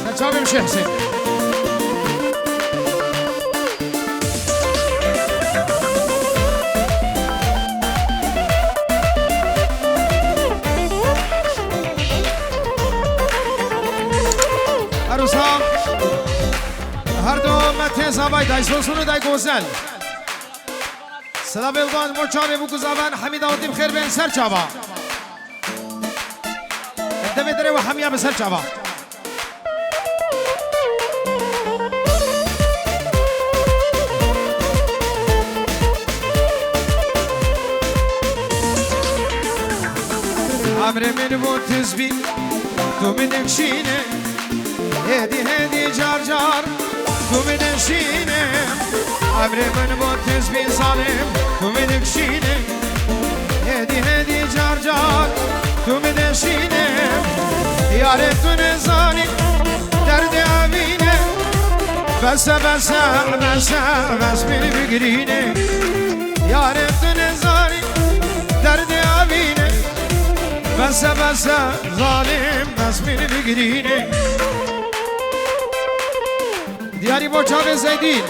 سرچاوی مشی حسین عروسان هر دو متیز آبای دایسوسون و دای گوزل سلام الوان مرچاوی بو گزاوان حمید آودیم خیر بین سرچاوا دمی دره و حمیا به سرچاوا عمر من بو تزبی تو منکشینه هدی هدی جار جار تو منشینه عمر من بو تزبی ظالم تو منکشینه هدی هدی جار جار تو منشینه یاره تو نزانی درد امینه بس بس بس بس بینی بگرینه یاره تو نزانی درد امینه بس بس ظالم بس بینی بگرینه دیاری بوچاوی زیدین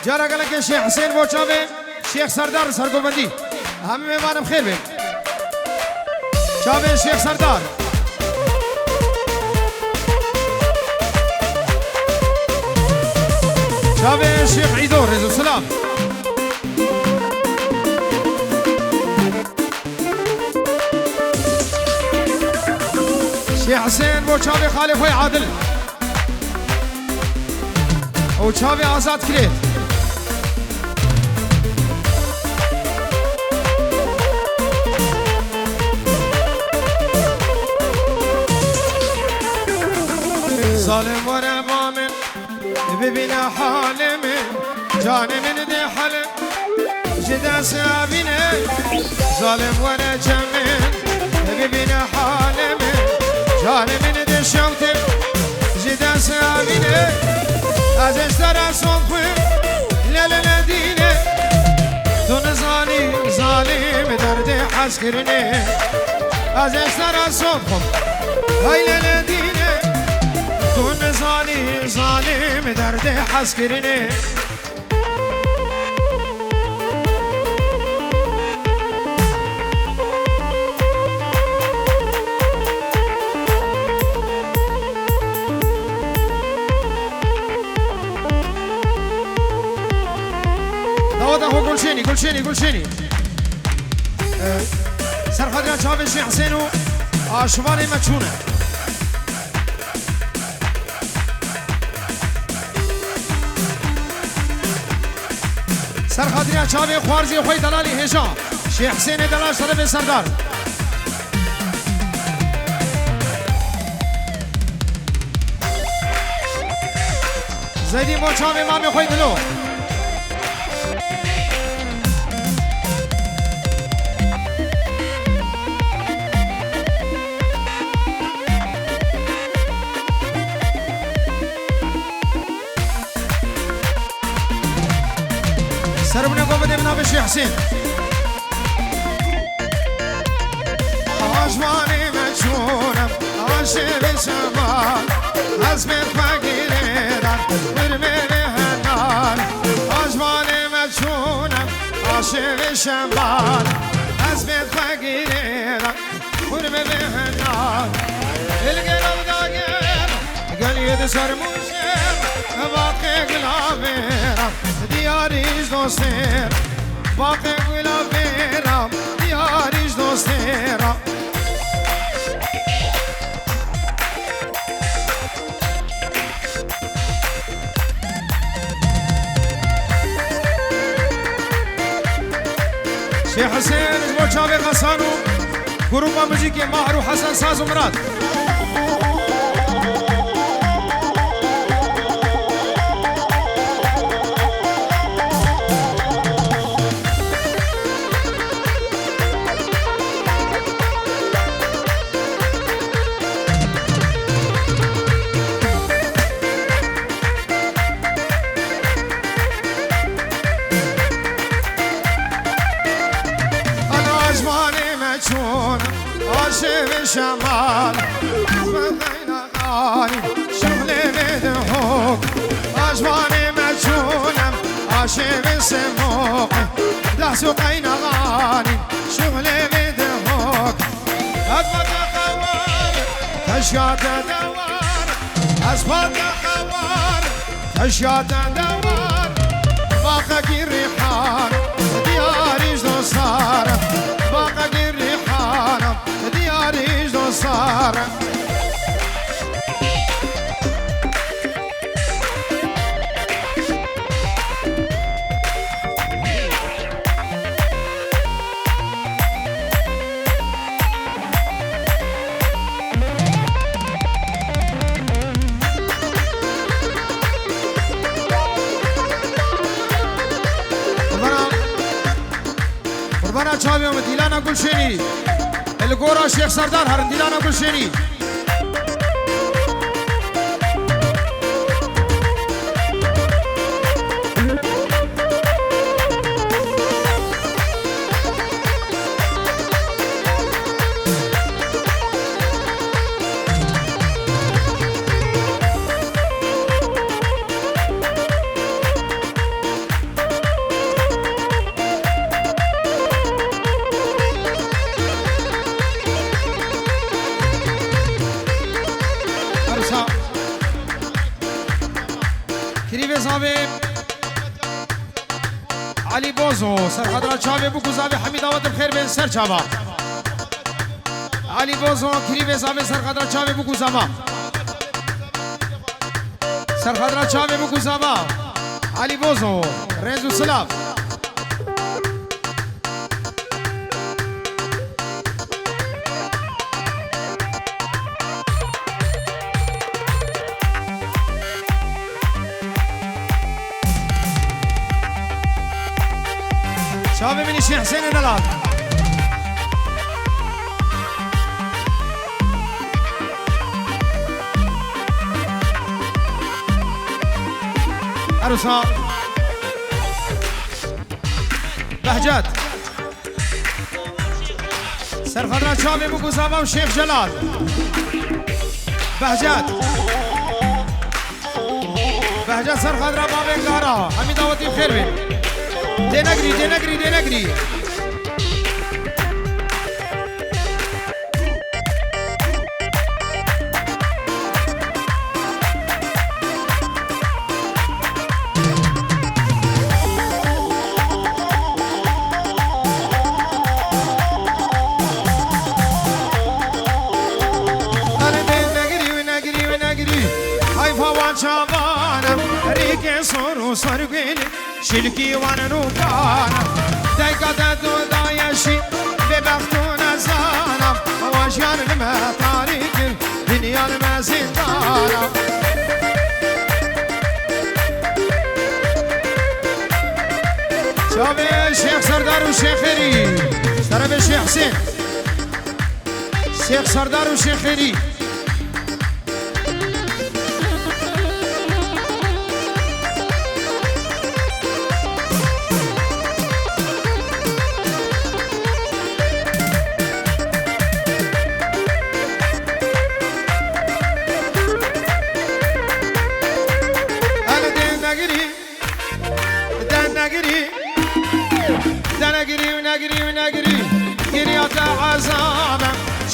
جارا گله که شیخ حسین بوچاوی شیخ سردار سرگوبندی همه میمانم خیر بین چاوی شیخ سردار چاوی شیخ عیدور رضا سلام شيخ حسين بو چاوي خالي خوي عادل او چاوي آزاد كريت ظالم ورا مامن ببنا حالي من جاني من دي حلم جدا سابيني ظالم ورا جمين ببنا حالي من جاني من دي شوتم جدا سابيني از اشترى صنفي لا لا لا ديني دون ظالم دردي حسكرني از اشترى صنفم هاي لا لا ديني دون ظالم دردي حسكرني قول شيني سرخدنا شافي الشيخ حسين وشمالي مكشونة سرخدنا شافي خوارزي وخوي دلالي هشام شيخ حسين دلال شرف سردار زيدي مو شافي مامي خوي دلو سربنا قوة ابن الشيخ حسين عجواني مجهولة عاشق شمال عزمت فقيرة برميلي هنال عجواني مجهولة عاشق شمال عزمت فقيرة برميلي هنال القلب داقر قال يدسر مشير باقي قلابيرة دياريش دوستير باقي قلابيرة دياريش دوستير شيخ حسين الموشاوي غسانو جروبا موزيكي ماهر وحسن ساز ومراد عاشق شمال جلال بغينا غالي شغلي بدهوك أجواني مجهولة عاشق سموقي لا سوقينا غالي شغلي بدهوك أضبط خوار تشيات دوار أصفاد خوار تشيات دوار باقي الريحان دياري جدو صار باقي الريحان دياري جدو صار قربانا چاوی و دیلانا گلشینی الگورا شیخ سردار هرن دیلانا گلشینی علي بوزو سر حضرات شابي بوكو زابي حميد عوض بخير بين سر شابا علي بوزو كريبي زابي سر حضرات شابي بوكو زابا سر حضرات شابي بوكو زابا علي بوزو ريزو سلاف شباب من الشيخ حسين النلال عروسها بهجت سرخضرات شباب ابو قزابه والشيخ جلال بهجت سرخضرات باب انقاره حميد دعوتي بخير بين ديناغري ديناغري ديناغري شلكي وانا نوكانا دايقا دادو دايشي ببختونا زانا واشيان لما طريق دنيا لما زندانا شوفي الشيخ سردار والشيخ خيري اشترى الشيخ حسين الشيخ سردار والشيخ خيري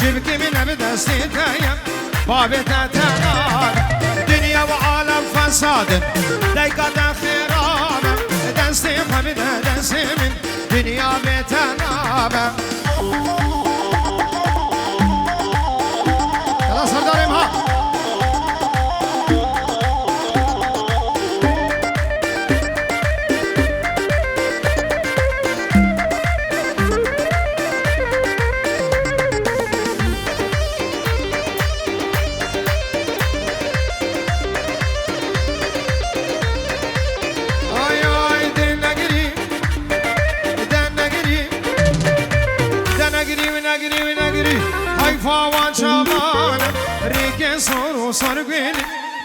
شبكي من بدستي تايم بابتا تغار دنيا وعالم فساد دايقا خراب دستي خمد دستي من دنيا بتناب يلا سردارم ها صرقين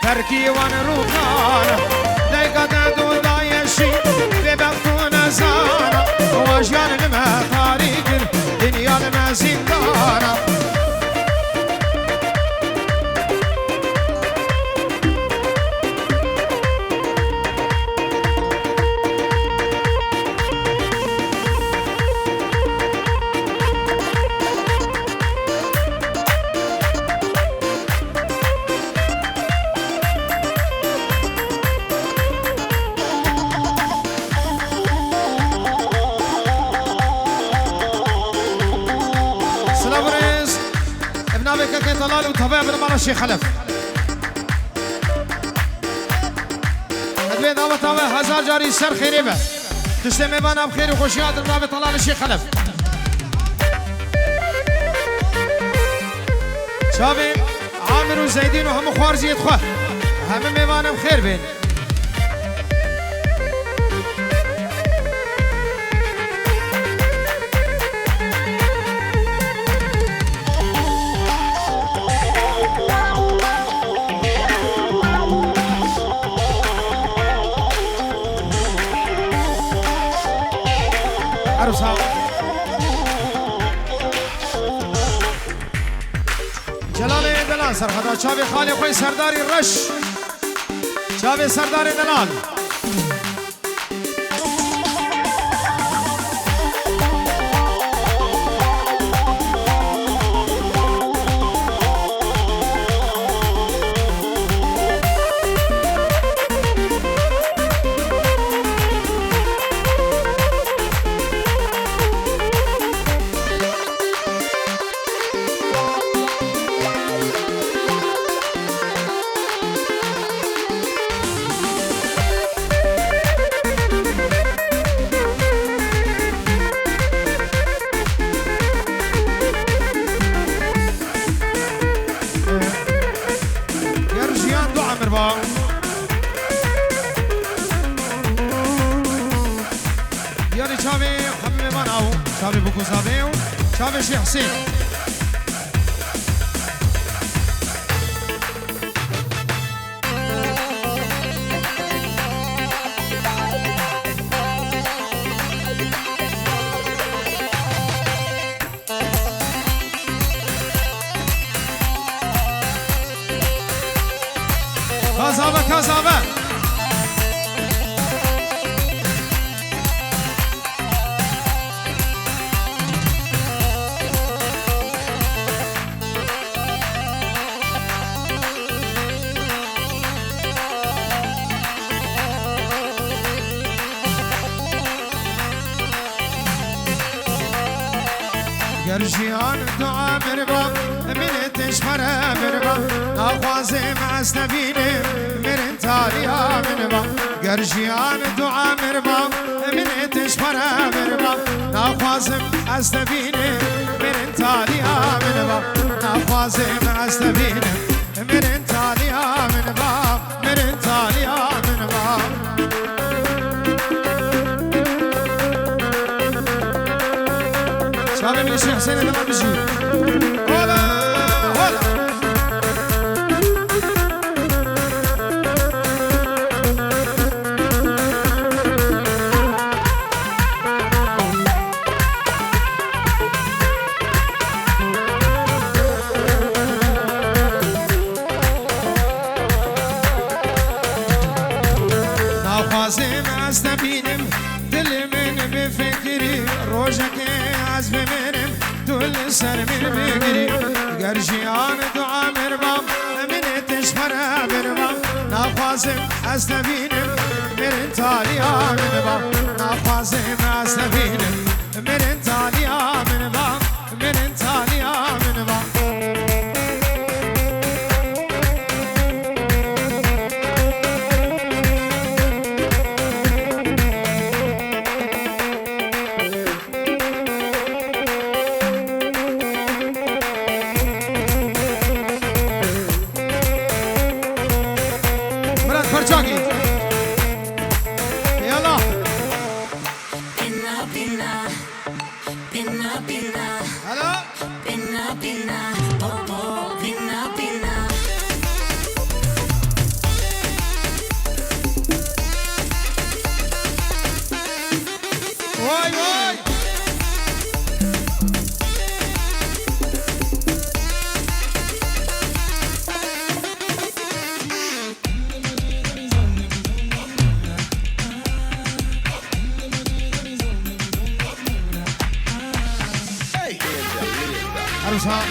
تركي وانا روكانا دايقا دادو دايشي ببقونا زانا واشيان لما طريق دنيا لما زندانا شابك كي طلال وطبيع بالمرة الشيخ خلف أدوين دعوة طبيع هزار جاري سر خيريبة تسلمي بانا بخير وخوشيات الرابط طلال الشيخ خلف شابي عامر وزيدين وهم خوارزي يدخل هم ميوانا بخير بين عروسها جلال دلال سرخدا شابي خالي خوي سرداري رش شابي سرداري دلال ياري شابي حبيبي منعو شابي بوكو صابيو شابي شي حسين كازابة كازابة گرجیان دعا مربا من تشمره مربا نخوازم از نبینه مرن تالیا مربا گرجیان دعا مربا من تشمره مربا نخوازم از نبینه مرن تالیا مربا نخوازم از نبینه مرن تالیا مربا مرن تالیا مربا شابي من الشيخ حسين دلال بجي هلا هلا نخوازم از نبینم دل من بفکری روزك از بمرم دل سر من بگری گرجیان دعا مربام من تشمره مربام نخوازم از نبینم مرن تالیا مربام نخوازم از نبینم مرن تالیا مربام مرن تالیا مربام فرجاكي يلا بينا بينا بينا بينا هلا بينا بينا بوبو بينا بينا واي واي عروسها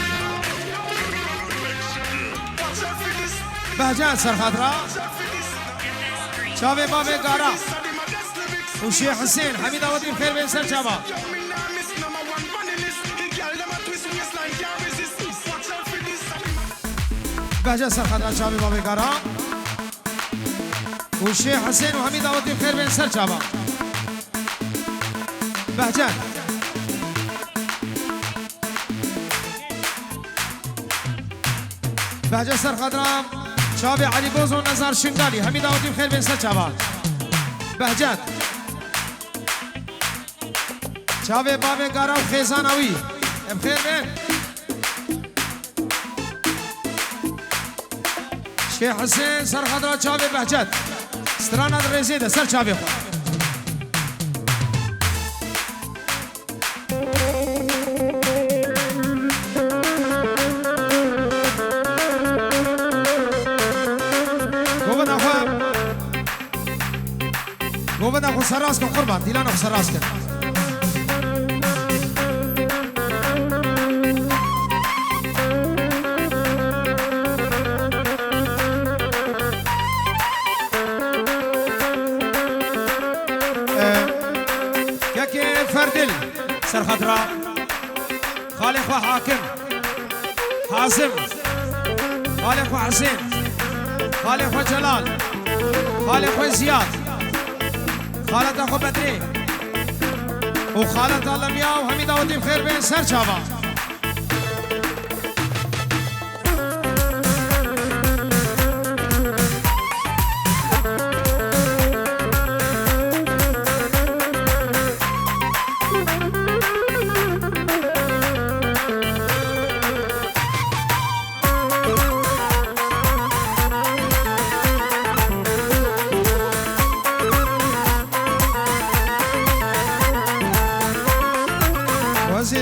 بهجان سرخاطرة شابي بابي قارا وشيخ حسين حميد أودي بخير بين سر شابا بهجت سر خطرات چاوی بابی کارا و شیخ حسین و حمید آوتی بخیر بین سر چاوا بهجت بهجت سر خطرات چاوی علی بوز و نظر شنگالی حمید آوتی بخیر بین سر چاوا بهجت چاوی بابی کارا و خیزان آوی بخیر بین شیخ حسین سر خضرا چاوی بهجت سترانا در رزیده سر چاوی خود گوبد اخو سراس کن قربان دیلان اخو سراس کن سر خضرا خالق و حاكم حازم خالق و حسين خالق و جلال خالق و زياد خالد اخو بدري وخالد علميا وحميد اودي بخير بين سر شابا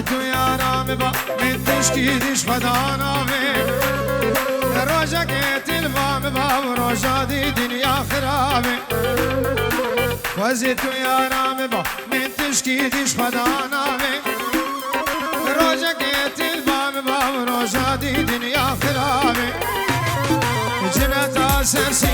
تو یارم با من تشکیدش خدانا به روزا که تلوام با روزا دی دنیا خرابه وزی تو یارم با من تشکیدش خدانا به روزا که تلوام با روزا دی دنیا خرابه جنتا سرسی